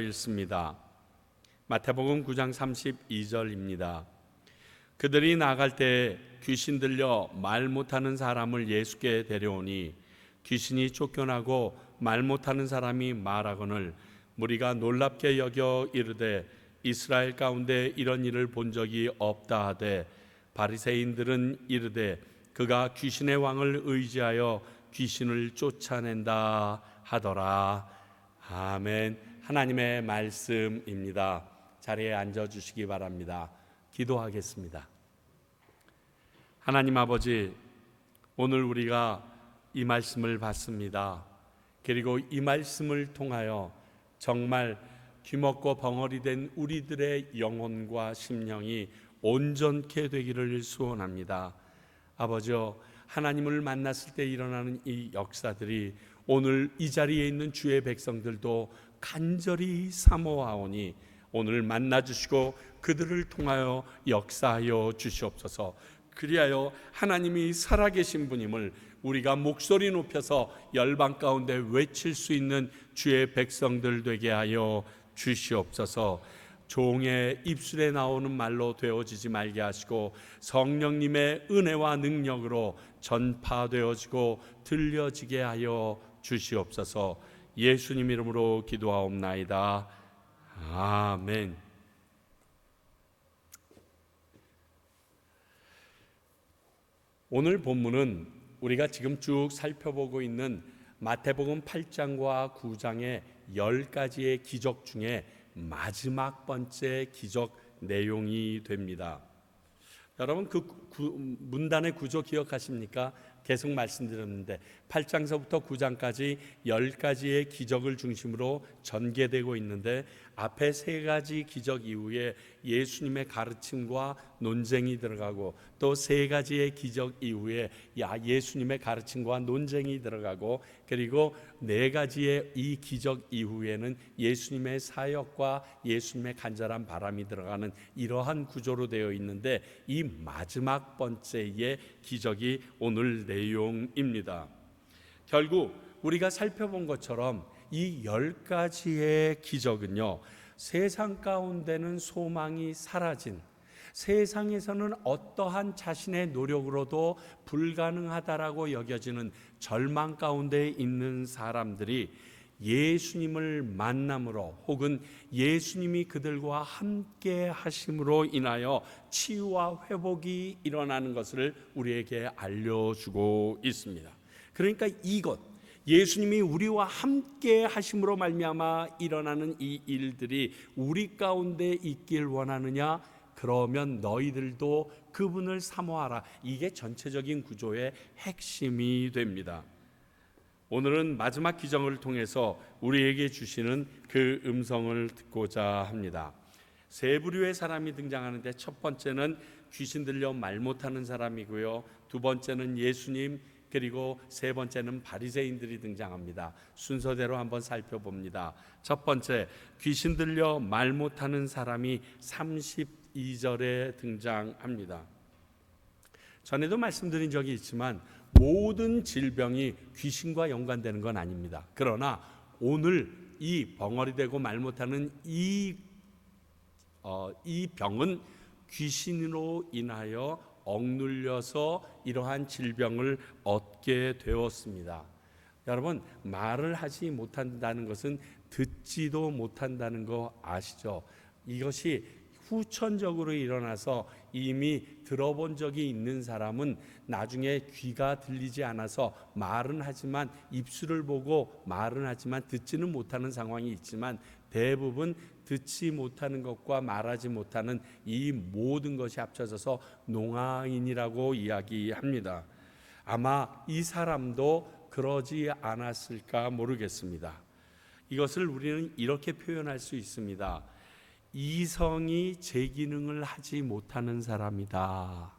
읽습니다. 마태복음 9장 32절입니다. 그들이 나갈 때 귀신 들려 말 못하는 사람을 예수께 데려오니 귀신이 쫓겨나고 말 못하는 사람이 말하거늘 무리가 놀랍게 여겨 이르되 이스라엘 가운데 이런 일을 본 적이 없다 하되 바리새인들은 이르되 그가 귀신의 왕을 의지하여 귀신을 쫓아낸다 하더라. 아멘. 하나님의 말씀입니다. 자리에 앉아주시기 바랍니다. 기도하겠습니다. 하나님 아버지, 오늘 우리가 이 말씀을 받습니다. 그리고 이 말씀을 통하여 정말 귀먹고 벙어리 된 우리들의 영혼과 심령이 온전케 되기를 소원합니다. 아버지여, 하나님을 만났을 때 일어나는 이 역사들이 오늘 이 자리에 있는 주의 백성들도 간절히 사모하오니 오늘 만나주시고 그들을 통하여 역사하여 주시옵소서. 그리하여 하나님이 살아계신 분임을 우리가 목소리 높여서 열방 가운데 외칠 수 있는 주의 백성들 되게 하여 주시옵소서. 종의 입술에 나오는 말로 되어지지 말게 하시고 성령님의 은혜와 능력으로 전파되어지고 들려지게 하여 주시옵소서. 예수님 이름으로 기도하옵나이다. 아멘. 오늘 본문은 우리가 지금 쭉 살펴보고 있는 마태복음 8장과 9장의 10가지의 기적 중에 마지막 번째 기적 내용이 됩니다. 여러분 그 문단의 구조 기억하십니까? 계속 말씀드렸는데 8장서부터 9장까지 10가지의 기적을 중심으로 전개되고 있는데 앞에 3가지 기적 이후에 예수님의 가르침과 논쟁이 들어가고 또 3가지의 기적 이후에 예수님의 가르침과 논쟁이 들어가고 그리고 4가지의 이 기적 이후에는 예수님의 사역과 예수님의 간절한 바람이 들어가는 이러한 구조로 되어 있는데 이 마지막 번째의 기적이 오늘 내용입니다. 결국 우리가 살펴본 것처럼 이 10가지의 기적은요, 세상 가운데는 소망이 사라진, 세상에서는 어떠한 자신의 노력으로도 불가능하다라고 여겨지는 절망 가운데 있는 사람들이 예수님을 만남으로 혹은 예수님이 그들과 함께 하심으로 인하여 치유와 회복이 일어나는 것을 우리에게 알려주고 있습니다. 그러니까 이것, 예수님이 우리와 함께 하심으로 말미암아 일어나는 이 일들이 우리 가운데 있길 원하느냐? 그러면 너희들도 그분을 사모하라. 이게 전체적인 구조의 핵심이 됩니다. 오늘은 마지막 기적을 통해서 우리에게 주시는 그 음성을 듣고자 합니다. 3부류의 사람이 등장하는데 첫 번째는 귀신 들려 말 못하는 사람이고요, 2번째는 예수님, 그리고 3번째는 바리새인들이 등장합니다. 순서대로 한번 살펴봅니다. 첫 번째, 귀신 들려 말 못하는 사람이 32절에 등장합니다. 전에도 말씀드린 적이 있지만 모든 질병이 귀신과 연관되는 건 아닙니다. 그러나 오늘 이 벙어리되고 말 못하는 이 병은 귀신으로 인하여 억눌려서 이러한 질병을 얻게 되었습니다. 여러분, 말을 하지 못한다는 것은 듣지도 못한다는 거 아시죠? 이것이 후천적으로 일어나서 이미 들어본 적이 있는 사람은 나중에 귀가 들리지 않아서 말은 하지만 입술을 보고 말은 하지만 듣지는 못하는 상황이 있지만 대부분 듣지 못하는 것과 말하지 못하는 이 모든 것이 합쳐져서 농아인이라고 이야기합니다. 아마 이 사람도 그러지 않았을까 모르겠습니다. 이것을 우리는 이렇게 표현할 수 있습니다. 이성이 제 기능을 하지 못하는 사람이다.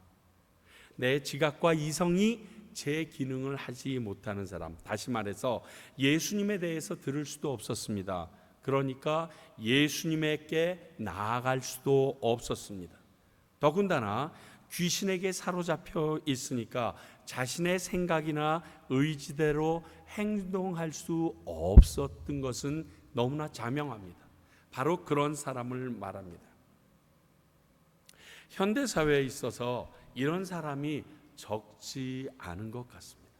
내 지각과 이성이 제 기능을 하지 못하는 사람. 다시 말해서 예수님에 대해서 들을 수도 없었습니다. 그러니까 예수님에게 나아갈 수도 없었습니다. 더군다나 귀신에게 사로잡혀 있으니까 자신의 생각이나 의지대로 행동할 수 없었던 것은 너무나 자명합니다. 바로 그런 사람을 말합니다. 현대 사회에 있어서 이런 사람이 적지 않은 것 같습니다.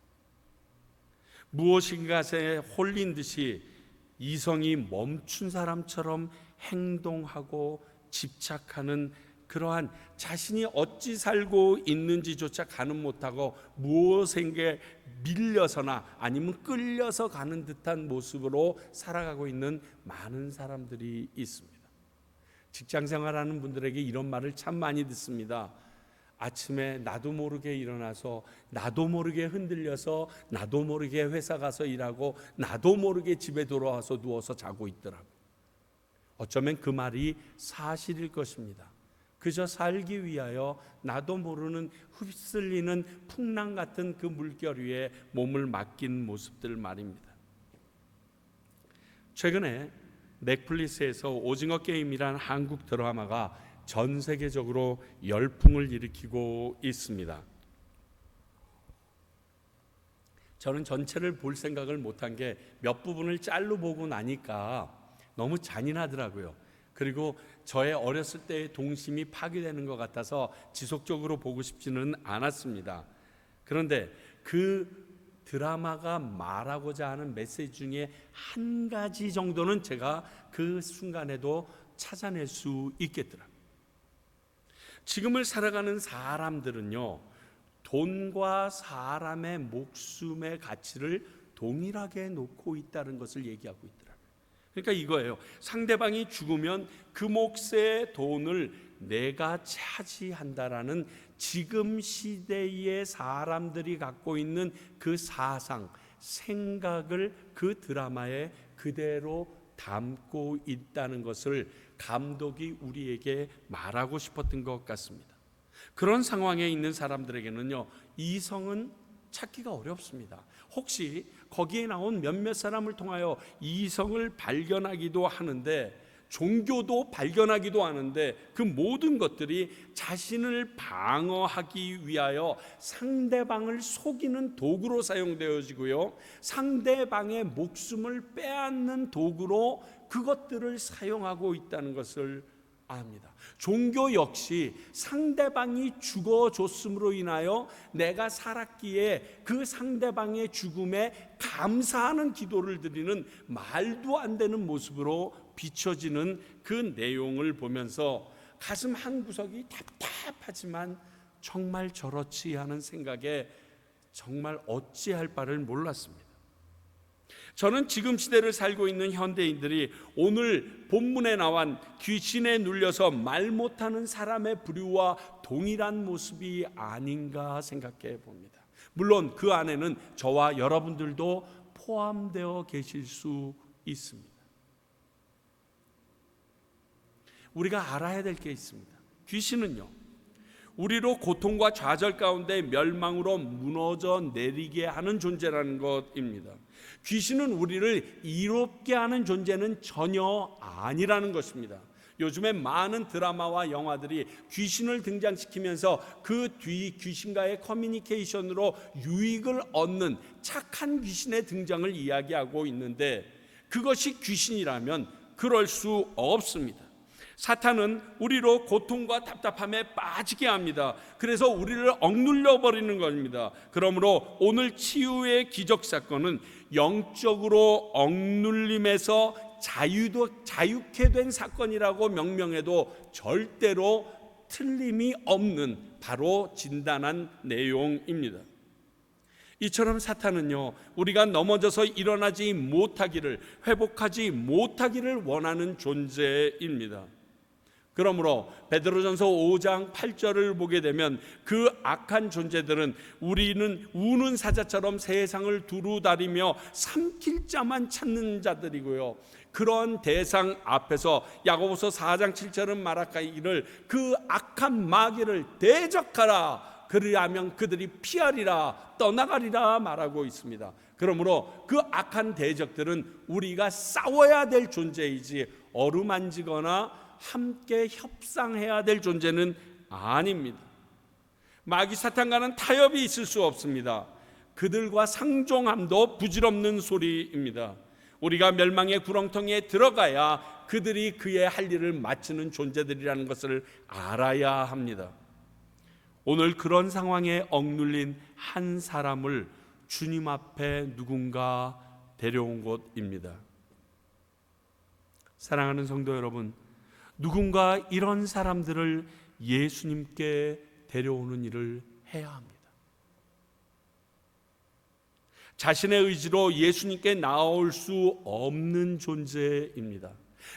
무엇인가에 홀린 듯이 이성이 멈춘 사람처럼 행동하고 집착하는 그러한 자신이 어찌 살고 있는지조차 가늠 못하고 무엇에게 밀려서나 아니면 끌려서 가는 듯한 모습으로 살아가고 있는 많은 사람들이 있습니다. 직장생활하는 분들에게 이런 말을 참 많이 듣습니다. 아침에 나도 모르게 일어나서 나도 모르게 흔들려서 나도 모르게 회사 가서 일하고 나도 모르게 집에 돌아와서 누워서 자고 있더라고요. 어쩌면 그 말이 사실일 것입니다. 그저 살기 위하여 나도 모르는 휩쓸리는 풍랑 같은 그 물결 위에 몸을 맡긴 모습들 말입니다. 최근에 넷플릭스에서 오징어 게임이란 한국 드라마가 전 세계적으로 열풍을 일으키고 있습니다. 저는 전체를 볼 생각을 못한 게 몇 부분을 짤로 보고 나니까 너무 잔인하더라고요. 그리고 저의 어렸을 때의 동심이 파괴되는 것 같아서 지속적으로 보고 싶지는 않았습니다. 그런데 그 드라마가 말하고자 하는 메시지 중에 한 가지 정도는 제가 그 순간에도 찾아낼 수 있겠더라고요. 지금을 살아가는 사람들은요, 돈과 사람의 목숨의 가치를 동일하게 놓고 있다는 것을 얘기하고 있더라고요. 그러니까 이거예요. 상대방이 죽으면 그 몫의 돈을 내가 차지한다라는 지금 시대의 사람들이 갖고 있는 그 사상, 생각을 그 드라마에 그대로 담고 있다는 것을 감독이 우리에게 말하고 싶었던 것 같습니다. 그런 상황에 있는 사람들에게는요, 이성은 찾기가 어렵습니다. 혹시 거기에 나온 몇몇 사람을 통하여 이성을 발견하기도 하는데, 종교도 발견하기도 하는데, 그 모든 것들이 자신을 방어하기 위하여 상대방을 속이는 도구로 사용되어지고요, 상대방의 목숨을 빼앗는 도구로 그것들을 사용하고 있다는 것을 압니다. 종교 역시 상대방이 죽어줬음으로 인하여 내가 살았기에 그 상대방의 죽음에 감사하는 기도를 드리는 말도 안 되는 모습으로 비춰지는 그 내용을 보면서 가슴 한 구석이 답답하지만 정말 저렇지 하는 생각에 정말 어찌할 바를 몰랐습니다. 저는 지금 시대를 살고 있는 현대인들이 오늘 본문에 나온 귀신에 눌려서 말 못하는 사람의 부류와 동일한 모습이 아닌가 생각해 봅니다. 물론 그 안에는 저와 여러분들도 포함되어 계실 수 있습니다. 우리가 알아야 될 게 있습니다. 귀신은요, 우리로 고통과 좌절 가운데 멸망으로 무너져 내리게 하는 존재라는 것입니다. 귀신은 우리를 이롭게 하는 존재는 전혀 아니라는 것입니다. 요즘에 많은 드라마와 영화들이 귀신을 등장시키면서 그 뒤 귀신과의 커뮤니케이션으로 유익을 얻는 착한 귀신의 등장을 이야기하고 있는데, 그것이 귀신이라면 그럴 수 없습니다. 사탄은 우리로 고통과 답답함에 빠지게 합니다. 그래서 우리를 억눌려 버리는 겁니다. 그러므로 오늘 치유의 기적 사건은 영적으로 억눌림에서 자유케 된 사건이라고 명명해도 절대로 틀림이 없는 바로 진단한 내용입니다. 이처럼 사탄은요, 우리가 넘어져서 일어나지 못하기를, 회복하지 못하기를 원하는 존재입니다. 그러므로 베드로전서 5장 8절을 보게 되면 그 악한 존재들은 우리는 우는 사자처럼 세상을 두루다리며 삼킬 자만 찾는 자들이고요, 그런 대상 앞에서 야고보서 4장 7절은 말하기를 그 악한 마귀를 대적하라, 그리하면 그들이 피하리라, 떠나가리라 말하고 있습니다. 그러므로 그 악한 대적들은 우리가 싸워야 될 존재이지 어루만지거나 함께 협상해야 될 존재는 아닙니다. 마귀 사탄과는 타협이 있을 수 없습니다. 그들과 상종함도 부질없는 소리입니다. 우리가 멸망의 구렁텅이에 들어가야 그들이 그의 할 일을 마치는 존재들이라는 것을 알아야 합니다. 오늘 그런 상황에 억눌린 한 사람을 주님 앞에 누군가 데려온 곳입니다. 사랑하는 성도 여러분, 누군가 이런 사람들을 예수님께 데려오는 일을 해야 합니다. 자신의 의지로 예수님께 나올 수 없는 존재입니다.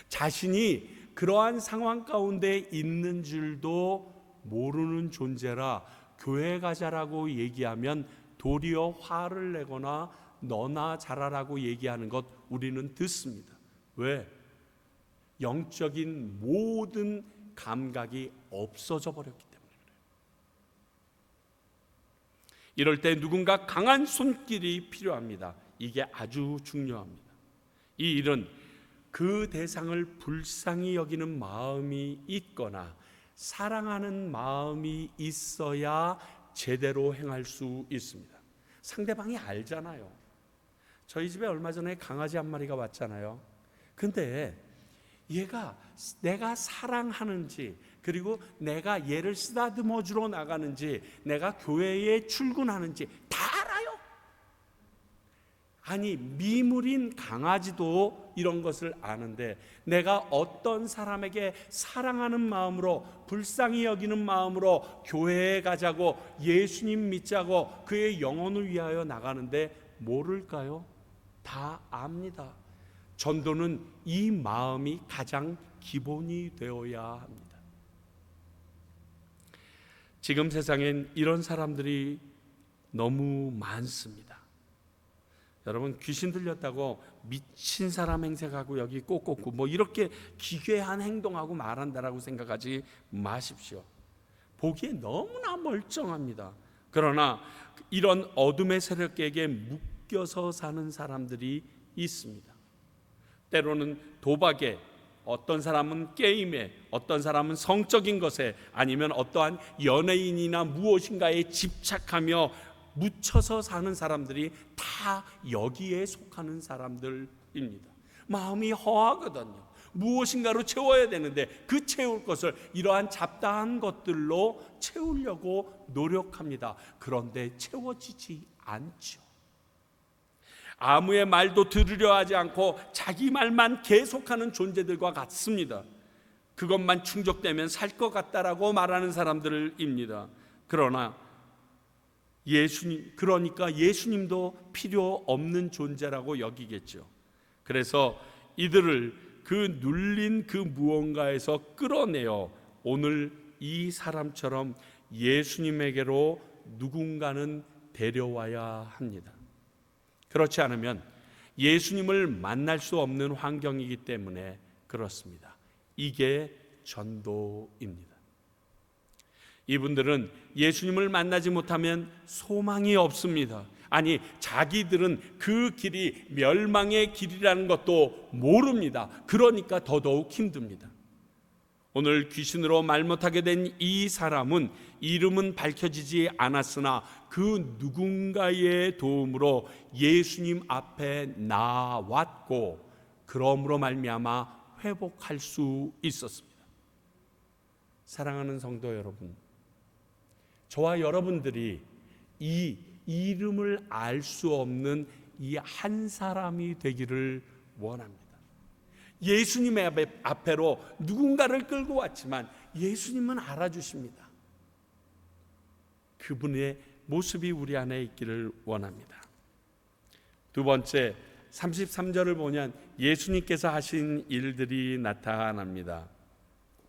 자신이 그러한 상황 가운데 있는 줄도 모르는 존재라 교회 가자라고 얘기하면 도리어 화를 내거나 너나 잘하라고 얘기하는 것 우리는 듣습니다. 왜? 영적인 모든 감각이 없어져 버렸기 때문에 그래요. 이럴 때 누군가 강한 손길이 필요합니다. 이게 아주 중요합니다. 이 일은 그 대상을 불쌍히 여기는 마음이 있거나 사랑하는 마음이 있어야 제대로 행할 수 있습니다. 상대방이 알잖아요. 저희 집에 얼마 전에 강아지 한 마리가 왔잖아요. 근데 얘가 내가 사랑하는지, 그리고 내가 얘를 쓰다듬어 주러 나가는지, 내가 교회에 출근하는지 다 알아요. 아니, 미물인 강아지도 이런 것을 아는데 내가 어떤 사람에게 사랑하는 마음으로, 불쌍히 여기는 마음으로 교회에 가자고, 예수님 믿자고, 그의 영혼을 위하여 나가는데 모를까요? 다 압니다. 전도는 이 마음이 가장 기본이 되어야 합니다. 지금 세상엔 이런 사람들이 너무 많습니다. 여러분, 귀신 들렸다고 미친 사람 행세하고 여기 꼭 뭐 이렇게 기괴한 행동하고 말한다라고 생각하지 마십시오. 보기에 너무나 멀쩡합니다. 그러나 이런 어둠의 세력에게 묶여서 사는 사람들이 있습니다. 때로는 도박에, 어떤 사람은 게임에, 어떤 사람은 성적인 것에, 아니면 어떠한 연예인이나 무엇인가에 집착하며 묻혀서 사는 사람들이 다 여기에 속하는 사람들입니다. 마음이 허하거든요. 무엇인가로 채워야 되는데 그 채울 것을 이러한 잡다한 것들로 채우려고 노력합니다. 그런데 채워지지 않죠. 아무의 말도 들으려 하지 않고 자기 말만 계속하는 존재들과 같습니다. 그것만 충족되면 살 것 같다라고 말하는 사람들입니다. 그러나 그러니까 예수님도 필요 없는 존재라고 여기겠죠. 그래서 이들을 그 눌린 그 무언가에서 끌어내어 오늘 이 사람처럼 예수님에게로 누군가는 데려와야 합니다. 그렇지 않으면 예수님을 만날 수 없는 환경이기 때문에 그렇습니다. 이게 전도입니다. 이분들은 예수님을 만나지 못하면 소망이 없습니다. 아니, 자기들은 그 길이 멸망의 길이라는 것도 모릅니다. 그러니까 더더욱 힘듭니다. 오늘 귀신으로 말 못하게 된 이 사람은 이름은 밝혀지지 않았으나 그 누군가의 도움으로 예수님 앞에 나왔고, 그러므로 말미암아 회복할 수 있었습니다. 사랑하는 성도 여러분, 저와 여러분들이 이 이름을 알 수 없는 이 한 사람이 되기를 원합니다. 예수님의 앞에로 누군가를 끌고 왔지만 예수님은 알아주십니다. 그분의 모습이 우리 안에 있기를 원합니다. 두 번째, 33절을 보면 예수님께서 하신 일들이 나타납니다.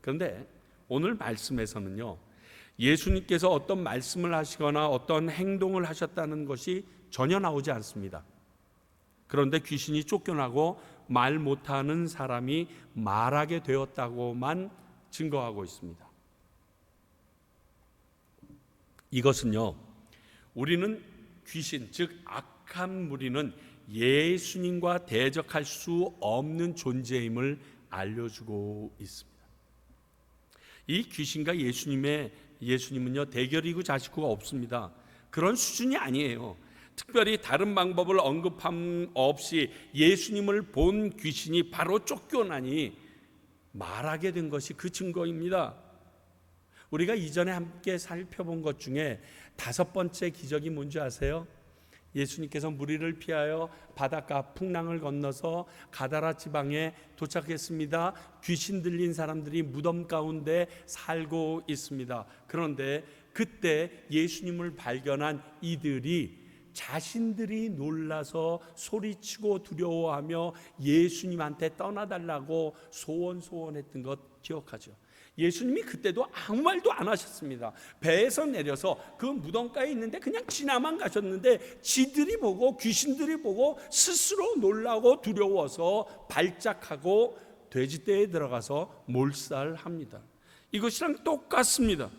그런데 오늘 말씀에서는요, 예수님께서 어떤 말씀을 하시거나 어떤 행동을 하셨다는 것이 전혀 나오지 않습니다. 그런데 귀신이 쫓겨나고 말 못하는 사람이 말하게 되었다고만 증거하고 있습니다. 이것은요, 우리는 귀신, 즉 악한 무리는 예수님과 대적할 수 없는 존재임을 알려주고 있습니다. 이 귀신과 예수님은요, 대결이고 자식구가 없습니다. 그런 수준이 아니에요. 특별히 다른 방법을 언급함 없이 예수님을 본 귀신이 바로 쫓겨나니 말하게 된 것이 그 증거입니다. 우리가 이전에 함께 살펴본 것 중에 5번째 기적이 뭔지 아세요? 예수님께서 무리를 피하여 바닷가 풍랑을 건너서 가다라 지방에 도착했습니다. 귀신 들린 사람들이 무덤 가운데 살고 있습니다. 그런데 그때 예수님을 발견한 이들이 자신들이 놀라서 소리치고 두려워하며 예수님한테 떠나달라고 소원했던 것 기억하죠? 예수님이 그때도 아무 말도 안 하셨습니다. 배에서 내려서 그 무덤가에 있는데 그냥 지나만 가셨는데 지들이 보고 귀신들이 보고 스스로 놀라고 두려워서 발작하고 돼지떼에 들어가서 몰살합니다. 이것이랑 똑같습니다.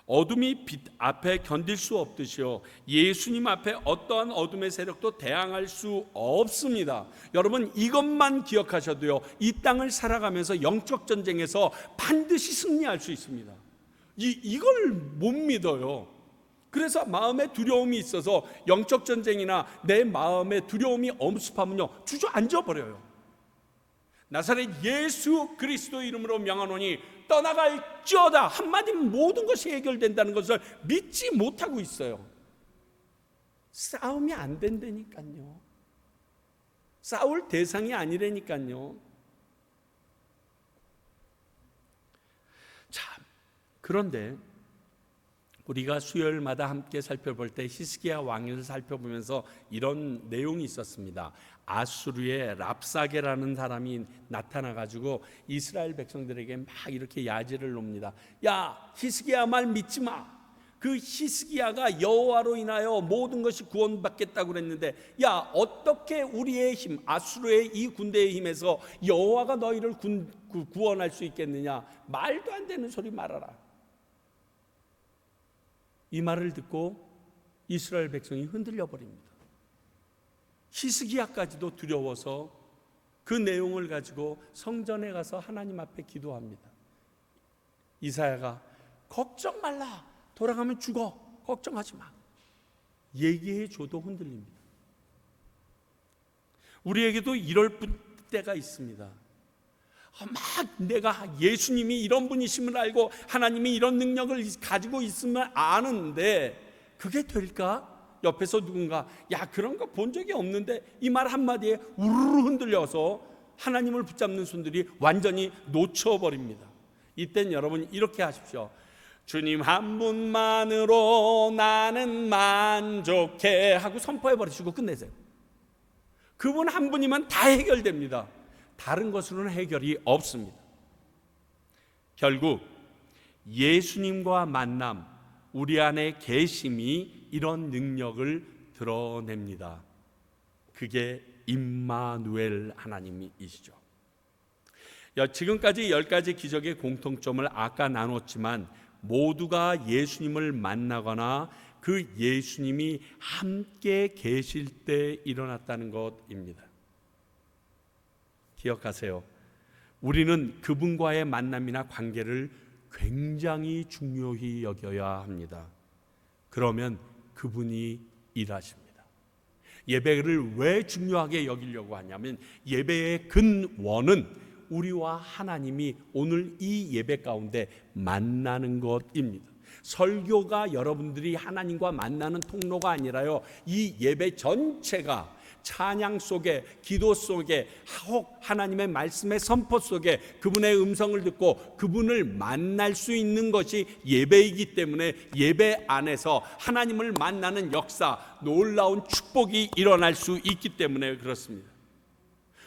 어둠이 빛 앞에 견딜 수 없듯이요, 예수님 앞에 어떠한 어둠의 세력도 대항할 수 없습니다. 여러분, 이것만 기억하셔도요, 이 땅을 살아가면서 영적 전쟁에서 반드시 승리할 수 있습니다. 이걸 못 믿어요. 그래서 마음에 두려움이 있어서 영적 전쟁이나 내 마음에 두려움이 엄습하면요, 주저앉아 버려요. 나사렛 예수 그리스도 이름으로 명하노니 떠나갈지어다 한마디면 모든 것이 해결된다는 것을 믿지 못하고 있어요. 싸움이 안 된다니까요. 싸울 대상이 아니라니까요. 참, 그런데 우리가 수요일마다 함께 살펴볼 때 히스기야 왕을 살펴보면서 이런 내용이 있었습니다. 아수르의 랍사게라는 사람이 나타나가지고 이스라엘 백성들에게 막 이렇게 야지를 놉니다. 야, 히스기야 말 믿지 마. 그 히스기야가 여호와로 인하여 모든 것이 구원받겠다고 그랬는데, 야, 어떻게 우리의 힘, 아수르의 이 군대의 힘에서 여호와가 너희를 구원할 수 있겠느냐? 말도 안 되는 소리 말아라. 이 말을 듣고 이스라엘 백성이 흔들려 버립니다. 히스기야까지도 두려워서 그 내용을 가지고 성전에 가서 하나님 앞에 기도합니다. 이사야가 걱정 말라, 돌아가면 죽어, 걱정하지 마, 얘기해 줘도 흔들립니다. 우리에게도 이럴 때가 있습니다. 막 내가 예수님이 이런 분이심을 알고 하나님이 이런 능력을 가지고 있음을 아는데 그게 될까? 옆에서 누군가 야, 그런 거 본 적이 없는데, 이 말 한마디에 우르르 흔들려서 하나님을 붙잡는 손들이 완전히 놓쳐버립니다. 이땐 여러분 이렇게 하십시오. 주님 한 분만으로 나는 만족해 하고 선포해버리시고 끝내세요. 그분 한 분이면 다 해결됩니다. 다른 것으로는 해결이 없습니다. 결국 예수님과 만남, 우리 안에 계심이 이런 능력을 드러냅니다. 그게 임마누엘 하나님이시죠. 지금까지 10가지 기적의 공통점을 아까 나눴지만 모두가 예수님을 만나거나 그 예수님이 함께 계실 때 일어났다는 것입니다. 기억하세요. 우리는 그분과의 만남이나 관계를 굉장히 중요히 여겨야 합니다. 그러면 그분이 일하십니다. 예배를 왜 중요하게 여기려고 하냐면 예배의 근원은 우리와 하나님이 오늘 이 예배 가운데 만나는 것입니다. 설교가 여러분들이 하나님과 만나는 통로가 아니라요, 이 예배 전체가 찬양 속에, 기도 속에, 혹 하나님의 말씀의 선포 속에 그분의 음성을 듣고 그분을 만날 수 있는 것이 예배이기 때문에 예배 안에서 하나님을 만나는 역사, 놀라운 축복이 일어날 수 있기 때문에 그렇습니다.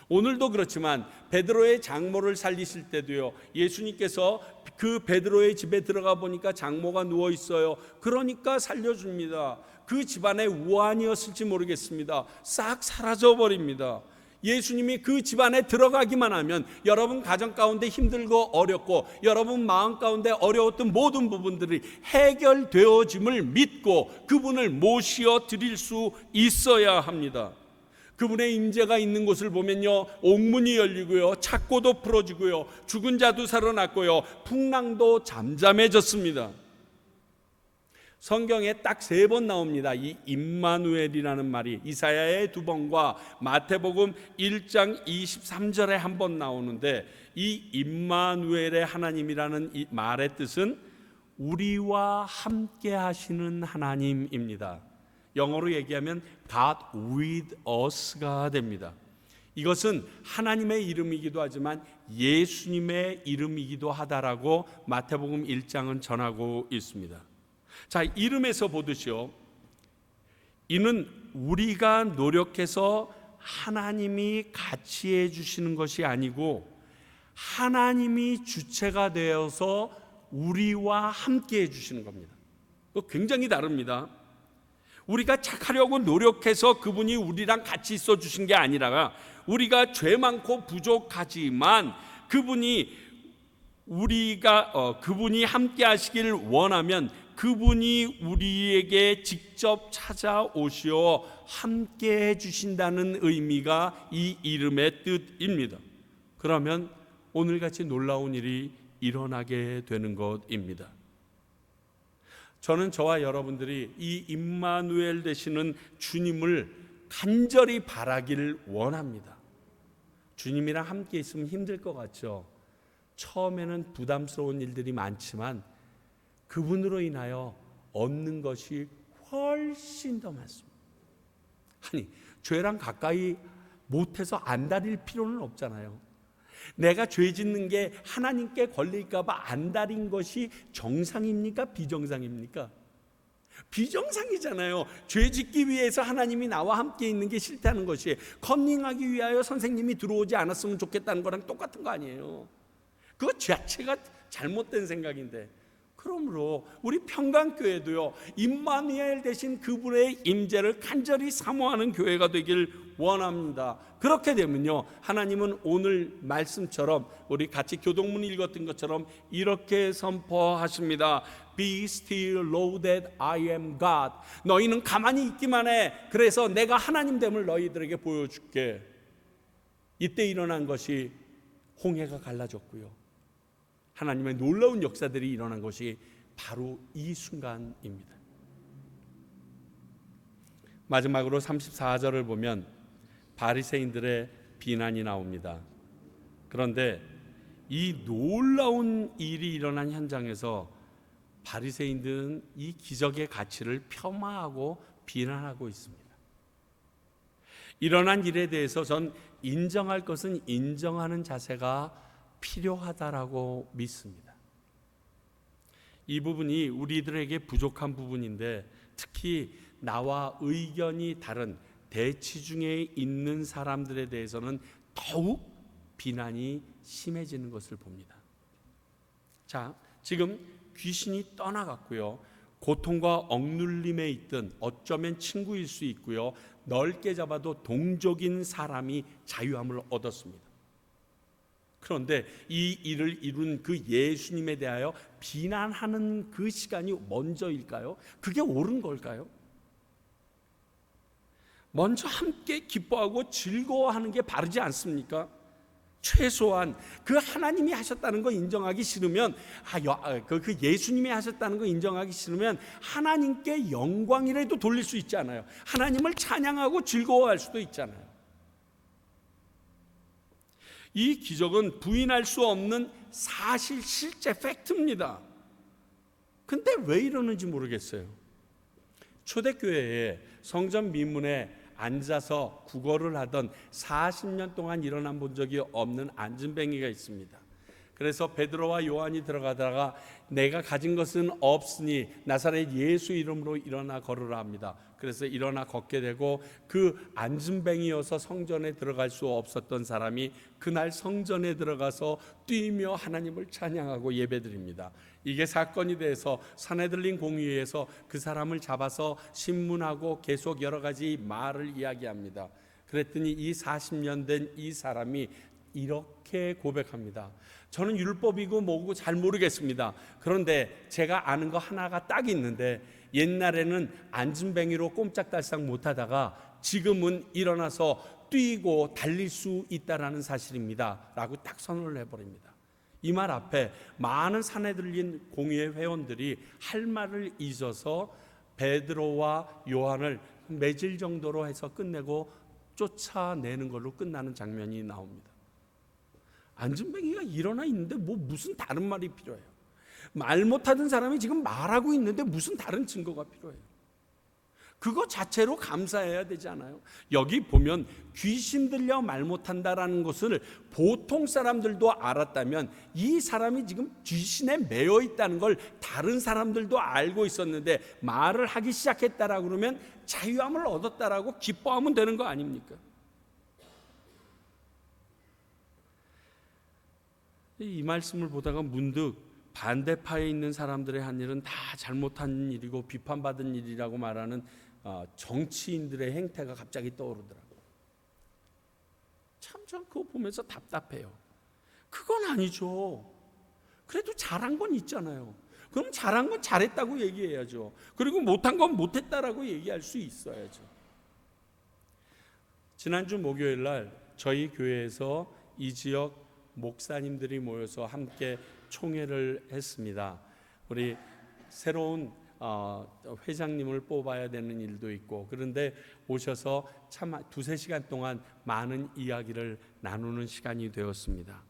오늘도 그렇지만 베드로의 장모를 살리실 때도요, 예수님께서 그 베드로의 집에 들어가 보니까 장모가 누워 있어요. 그러니까 살려줍니다. 그 집안에 우환이었을지 모르겠습니다. 싹 사라져 버립니다. 예수님이 그 집안에 들어가기만 하면 여러분 가정 가운데 힘들고 어렵고 여러분 마음 가운데 어려웠던 모든 부분들이 해결되어짐을 믿고 그분을 모시어 드릴 수 있어야 합니다. 그분의 임재가 있는 곳을 보면요, 옥문이 열리고요, 착고도 풀어지고요, 죽은 자도 살아났고요, 풍랑도 잠잠해졌습니다. 성경에 딱 3번 나옵니다. 이 임마누엘이라는 말이 이사야의 2번과 마태복음 1장 23절에 1번 나오는데, 이 임마누엘의 하나님이라는 이 말의 뜻은 우리와 함께 하시는 하나님입니다. 영어로 얘기하면 God with us가 됩니다. 이것은 하나님의 이름이기도 하지만 예수님의 이름이기도 하다라고 마태복음 1장은 전하고 있습니다. 자, 이름에서 보듯이요, 이는 우리가 노력해서 하나님이 같이 해주시는 것이 아니고 하나님이 주체가 되어서 우리와 함께 해주시는 겁니다. 굉장히 다릅니다. 우리가 착하려고 노력해서 그분이 우리랑 같이 있어 주신 게 아니라, 우리가 죄 많고 부족하지만 그분이 함께 하시길 원하면 그분이 우리에게 직접 찾아오시어 함께 해주신다는 의미가 이 이름의 뜻입니다. 그러면 오늘같이 놀라운 일이 일어나게 되는 것입니다. 저는 저와 여러분들이 이 임마누엘 되시는 주님을 간절히 바라기를 원합니다. 주님이랑 함께 있으면 힘들 것 같죠. 처음에는 부담스러운 일들이 많지만 그분으로 인하여 얻는 것이 훨씬 더 많습니다. 아니, 죄랑 가까이 못해서 안 다닐 필요는 없잖아요. 내가 죄 짓는 게 하나님께 걸릴까 봐 안 다린 것이 정상입니까? 비정상입니까? 비정상이잖아요. 죄 짓기 위해서 하나님이 나와 함께 있는 게 싫다는 것이, 컨닝하기 위하여 선생님이 들어오지 않았으면 좋겠다는 거랑 똑같은 거 아니에요. 그거 자체가 잘못된 생각인데, 그러므로 우리 평강교회도요, 임마누엘 대신 그분의 임재를 간절히 사모하는 교회가 되길 원합니다. 그렇게 되면요, 하나님은 오늘 말씀처럼 우리 같이 교동문 읽었던 것처럼 이렇게 선포하십니다. Be still, know that I am God. 너희는 가만히 있기만 해. 그래서 내가 하나님됨을 너희들에게 보여줄게. 이때 일어난 것이 홍해가 갈라졌고요, 하나님의 놀라운 역사들이 일어난 것이 바로 이 순간입니다. 마지막으로 34절을 보면 바리새인들의 비난이 나옵니다. 그런데 이 놀라운 일이 일어난 현장에서 바리새인들은 이 기적의 가치를 폄하하고 비난하고 있습니다. 일어난 일에 대해서 전 인정할 것은 인정하는 자세가 필요하다라고 믿습니다. 이 부분이 우리들에게 부족한 부분인데, 특히 나와 의견이 다른 대치 중에 있는 사람들에 대해서는 더욱 비난이 심해지는 것을 봅니다. 자, 지금 귀신이 떠나갔고요, 고통과 억눌림에 있던 어쩌면 친구일 수 있고요, 넓게 잡아도 동족인 사람이 자유함을 얻었습니다. 그런데 이 일을 이룬 그 예수님에 대하여 비난하는 그 시간이 먼저일까요? 그게 옳은 걸까요? 먼저 함께 기뻐하고 즐거워하는 게 바르지 않습니까? 최소한 그 하나님이 하셨다는 거 인정하기 싫으면, 그 예수님이 하셨다는 거 인정하기 싫으면 하나님께 영광이라도 돌릴 수 있잖아요. 하나님을 찬양하고 즐거워할 수도 있잖아요. 이 기적은 부인할 수 없는 사실, 실제 팩트입니다. 근데 왜 이러는지 모르겠어요. 초대교회에 성전 미문에 앉아서 구걸을 하던 40년 동안 일어난 본 적이 없는 안진뱅이가 있습니다. 그래서 베드로와 요한이 들어가다가 내가 가진 것은 없으니 나사렛 예수 이름으로 일어나 걸으라 합니다. 그래서 일어나 걷게 되고, 그 안진뱅이여서 성전에 들어갈 수 없었던 사람이 그날 성전에 들어가서 뛰며 하나님을 찬양하고 예배드립니다. 이게 사건이 돼서 산헤들린 공의회에서 그 사람을 잡아서 신문하고 계속 여러 가지 말을 이야기합니다. 그랬더니 이 40년 된 이 사람이 이렇게 고백합니다. 저는 율법이고 뭐고 잘 모르겠습니다. 그런데 제가 아는 거 하나가 딱 있는데, 옛날에는 안진뱅이로 꼼짝달싹 못하다가 지금은 일어나서 뛰고 달릴 수 있다라는 사실입니다 라고 딱 선언을 해버립니다. 이 말 앞에 많은 산에 들린 공의회 회원들이 할 말을 잊어서 베드로와 요한을 매질 정도로 해서 끝내고 쫓아내는 걸로 끝나는 장면이 나옵니다. 안진뱅이가 일어나 있는데 무슨 다른 말이 필요해요? 말 못하던 사람이 지금 말하고 있는데 무슨 다른 증거가 필요해요? 그거 자체로 감사해야 되지 않아요? 여기 보면 귀신 들려 말 못한다라는 것을 보통 사람들도 알았다면 이 사람이 지금 귀신에 매여 있다는 걸 다른 사람들도 알고 있었는데 말을 하기 시작했다라고 그러면 자유함을 얻었다라고 기뻐하면 되는 거 아닙니까? 이 말씀을 보다가 문득 반대파에 있는 사람들의 한 일은 다 잘못한 일이고 비판받은 일이라고 말하는 정치인들의 행태가 갑자기 떠오르더라고요. 참 전 그거 보면서 답답해요. 그건 아니죠. 그래도 잘한 건 있잖아요. 그럼 잘한 건 잘했다고 얘기해야죠. 그리고 못한 건 못했다라고 얘기할 수 있어야죠. 지난주 목요일 날 저희 교회에서 이 지역 목사님들이 모여서 함께 총회를 했습니다. 우리 새로운 회장님을 뽑아야 되는 일도 있고, 그런데 오셔서 참 2-3시간 동안 많은 이야기를 나누는 시간이 되었습니다.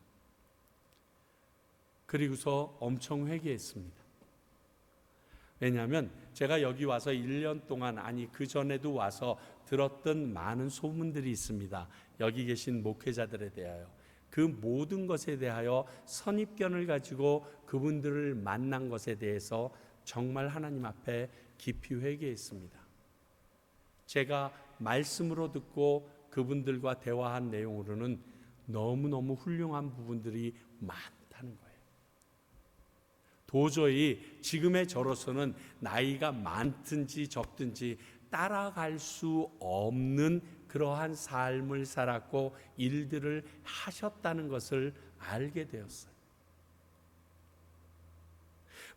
그리고서 엄청 회개했습니다. 왜냐하면 제가 여기 와서 1년 동안, 아니 그 전에도 와서 들었던 많은 소문들이 있습니다. 여기 계신 목회자들에 대하여. 그 모든 것에 대하여 선입견을 가지고 그분들을 만난 것에 대해서 정말 하나님 앞에 깊이 회개했습니다. 제가 말씀으로 듣고 그분들과 대화한 내용으로는 너무너무 훌륭한 부분들이 많다는 거예요. 도저히 지금의 저로서는 나이가 많든지 적든지 따라갈 수 없는 그러한 삶을 살았고 일들을 하셨다는 것을 알게 되었어요.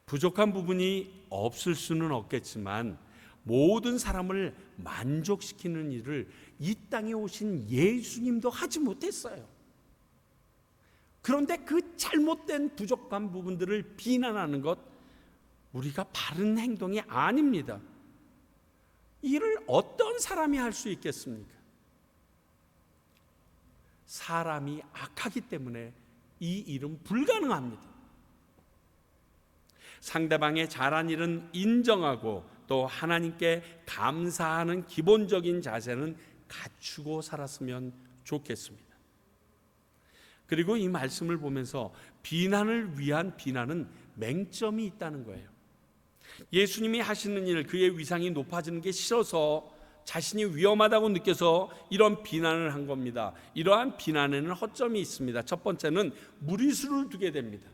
부족한 부분이 없을 수는 없겠지만 모든 사람을 만족시키는 일을 이 땅에 오신 예수님도 하지 못했어요. 그런데 그 잘못된 부족한 부분들을 비난하는 것, 우리가 바른 행동이 아닙니다. 이를 어떤 사람이 할 수 있겠습니까? 사람이 악하기 때문에 이 일은 불가능합니다. 상대방의 잘한 일은 인정하고 또 하나님께 감사하는 기본적인 자세는 갖추고 살았으면 좋겠습니다. 그리고 이 말씀을 보면서 비난을 위한 비난은 맹점이 있다는 거예요. 예수님이 하시는 일, 그의 위상이 높아지는 게 싫어서 자신이 위험하다고 느껴서 이런 비난을 한 겁니다. 이러한 비난에는 허점이 있습니다. 첫 번째는 무리수를 두게 됩니다.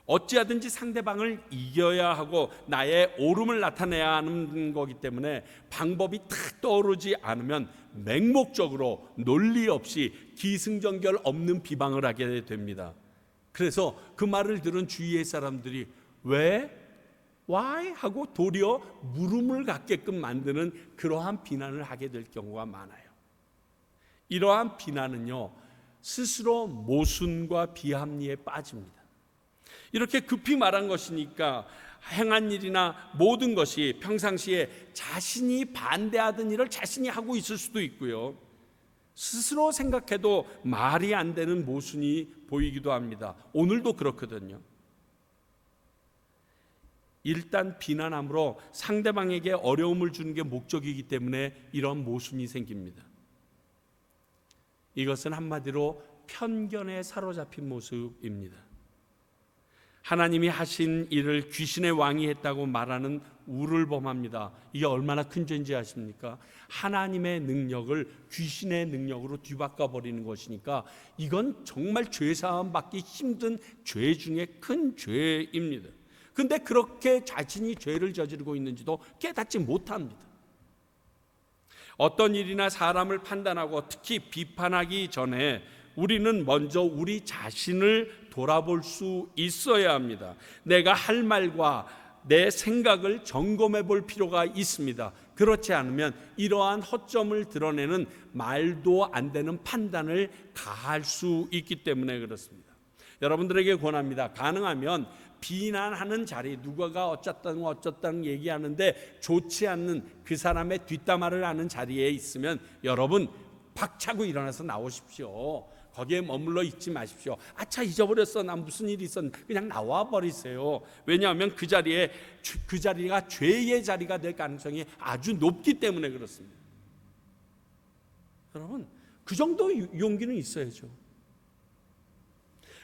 어찌하든지 상대방을 이겨야 하고 나의 옳음을 나타내야 하는 거기 때문에 방법이 탁 떠오르지 않으면 맹목적으로 논리 없이 기승전결 없는 비방을 하게 됩니다. 그래서 그 말을 들은 주위의 사람들이 왜? Why? 하고 도리어 물음을 갖게끔 만드는 그러한 비난을 하게 될 경우가 많아요. 이러한 비난은요, 스스로 모순과 비합리에 빠집니다. 이렇게 급히 말한 것이니까 행한 일이나 모든 것이 평상시에 자신이 반대하던 일을 자신이 하고 있을 수도 있고요, 스스로 생각해도 말이 안 되는 모순이 보이기도 합니다. 오늘도 그렇거든요. 일단 비난함으로 상대방에게 어려움을 주는 게 목적이기 때문에 이런 모순이 생깁니다. 이것은 한마디로 편견에 사로잡힌 모습입니다. 하나님이 하신 일을 귀신의 왕이 했다고 말하는 우를 범합니다. 이게 얼마나 큰 죄인지 아십니까? 하나님의 능력을 귀신의 능력으로 뒤바꿔 버리는 것이니까 이건 정말 죄사함 받기 힘든 죄 중에 큰 죄입니다. 근데 그렇게 자신이 죄를 저지르고 있는지도 깨닫지 못합니다. 어떤 일이나 사람을 판단하고 특히 비판하기 전에 우리는 먼저 우리 자신을 돌아볼 수 있어야 합니다. 내가 할 말과 내 생각을 점검해 볼 필요가 있습니다. 그렇지 않으면 이러한 허점을 드러내는 말도 안 되는 판단을 가할 수 있기 때문에 그렇습니다. 여러분들에게 권합니다. 가능하면 비난하는 자리, 누가가 어쩌다는 얘기하는데 좋지 않는 그 사람의 뒷담화를 하는 자리에 있으면 여러분 박차고 일어나서 나오십시오. 거기에 머물러 있지 마십시오. 아차, 잊어버렸어, 나 무슨 일이 있었는데, 그냥 나와 버리세요. 왜냐하면 그 자리가 죄의 자리가 될 가능성이 아주 높기 때문에 그렇습니다. 여러분, 그 정도 용기는 있어야죠.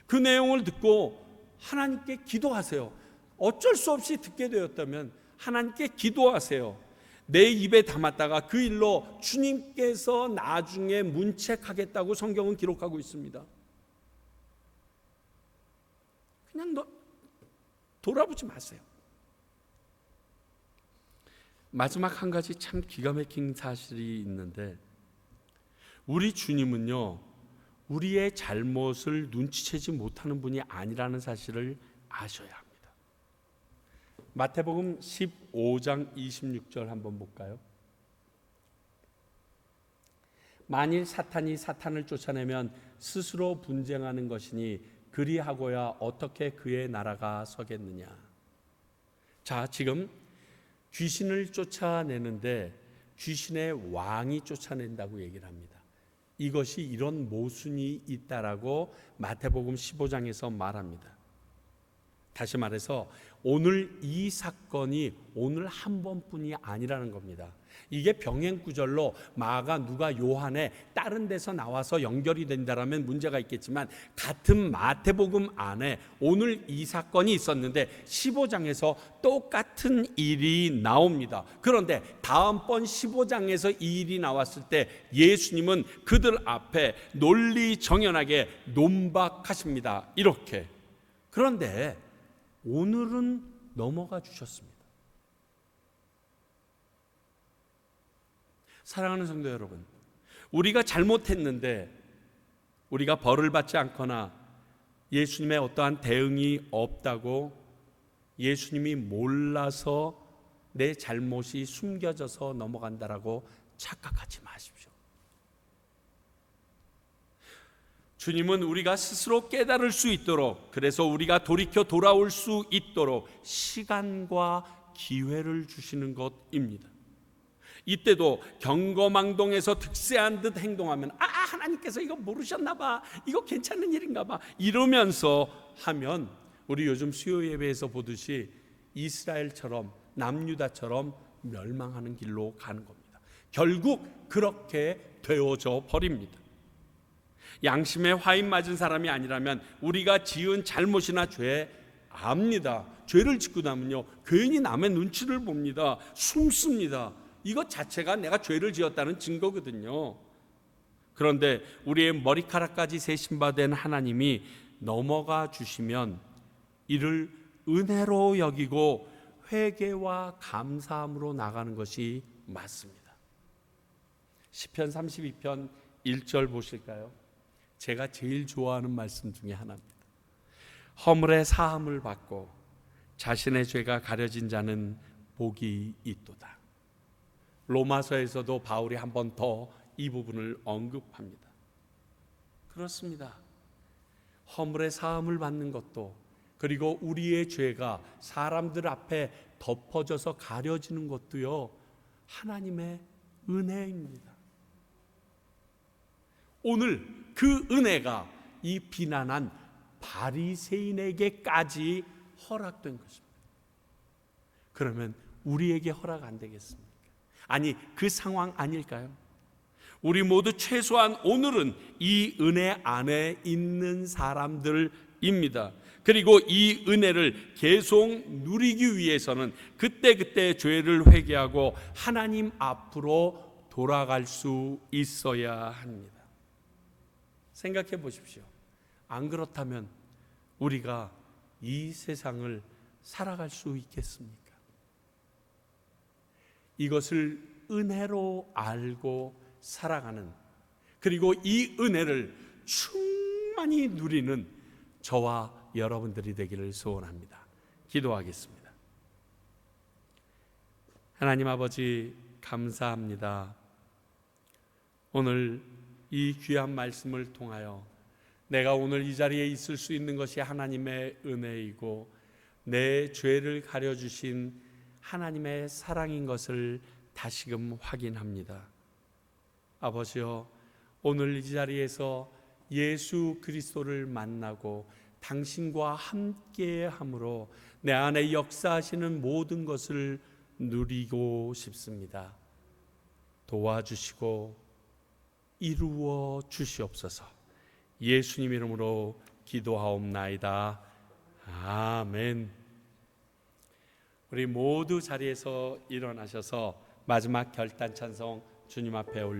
그 내용을 듣고 하나님께 기도하세요. 어쩔 수 없이 듣게 되었다면 하나님께 기도하세요. 내 입에 담았다가 그 일로 주님께서 나중에 문책하겠다고 성경은 기록하고 있습니다. 그냥 돌아보지 마세요. 마지막 한 가지 참 기가 막힌 사실이 있는데, 우리 주님은요, 우리의 잘못을 눈치채지 못하는 분이 아니라는 사실을 아셔야 합니다. 마태복음 15장 26절 한번 볼까요? 만일 사탄이 사탄을 쫓아내면 스스로 분쟁하는 것이니 그리하고야 어떻게 그의 나라가 서겠느냐. 자, 지금 귀신을 쫓아내는데 귀신의 왕이 쫓아낸다고 얘기를 합니다. 이것이 이런 모순이 있다라고 마태복음 15장에서 말합니다. 다시 말해서 오늘 이 사건이 오늘 한 번뿐이 아니라는 겁니다. 이게 병행구절로 마가, 누가, 요한의 다른 데서 나와서 연결이 된다라면 문제가 있겠지만, 같은 마태복음 안에 오늘 이 사건이 있었는데 15장에서 똑같은 일이 나옵니다. 그런데 다음번 15장에서 이 일이 나왔을 때 예수님은 그들 앞에 논리정연하게 논박하십니다. 이렇게. 그런데 오늘은 넘어가 주셨습니다. 사랑하는 성도 여러분, 우리가 잘못했는데 우리가 벌을 받지 않거나 예수님의 어떠한 대응이 없다고 예수님이 몰라서 내 잘못이 숨겨져서 넘어간다라고 착각하지 마십시오. 주님은 우리가 스스로 깨달을 수 있도록, 그래서 우리가 돌이켜 돌아올 수 있도록 시간과 기회를 주시는 것입니다. 이때도 경거망동에서 득세한 듯 행동하면 하나님께서 이거 모르셨나 봐, 이거 괜찮은 일인가 봐 이러면서 하면 우리 요즘 수요 예배에서 보듯이 이스라엘처럼 남유다처럼 멸망하는 길로 가는 겁니다. 결국 그렇게 되어져 버립니다. 양심에 화인 맞은 사람이 아니라면 우리가 지은 잘못이나 죄 압니다. 죄를 짓고 나면요, 괜히 남의 눈치를 봅니다. 숨습니다. 이것 자체가 내가 죄를 지었다는 증거거든요. 그런데 우리의 머리카락까지 세심받은 하나님이 넘어가 주시면 이를 은혜로 여기고 회개와 감사함으로 나가는 것이 맞습니다. 시편 32편 1절 보실까요? 제가 제일 좋아하는 말씀 중에 하나입니다. 허물의 사함을 받고 자신의 죄가 가려진 자는 복이 있도다. 로마서에서도 바울이 한 번 더 이 부분을 언급합니다. 그렇습니다. 허물의 사함을 받는 것도, 그리고 우리의 죄가 사람들 앞에 덮어져서 가려지는 것도요, 하나님의 은혜입니다. 오늘 그 은혜가 이 비난한 바리새인에게까지 허락된 것입니다. 그러면 우리에게 허락 안 되겠습니까? 아니, 그 상황 아닐까요? 우리 모두 최소한 오늘은 이 은혜 안에 있는 사람들입니다. 그리고 이 은혜를 계속 누리기 위해서는 그때그때 죄를 회개하고 하나님 앞으로 돌아갈 수 있어야 합니다. 생각해 보십시오. 안 그렇다면 우리가 이 세상을 살아갈 수 있겠습니까? 이것을 은혜로 알고 살아가는, 그리고 이 은혜를 충만히 누리는 저와 여러분들이 되기를 소원합니다. 기도하겠습니다. 하나님 아버지, 감사합니다. 오늘 이 귀한 말씀을 통하여 내가 오늘 이 자리에 있을 수 있는 것이 하나님의 은혜이고 내 죄를 가려주신 하나님의 사랑인 것을 다시금 확인합니다. 아버지여, 오늘 이 자리에서 예수 그리스도를 만나고 당신과 함께함으로 내 안에 역사하시는 모든 것을 누리고 싶습니다. 도와주시고 이루어 주시옵소서. 예수님 이름으로 기도하옵나이다. 아멘. 우리 모두 자리에서 일어나셔서 마지막 결단 찬송 주님 앞에 올려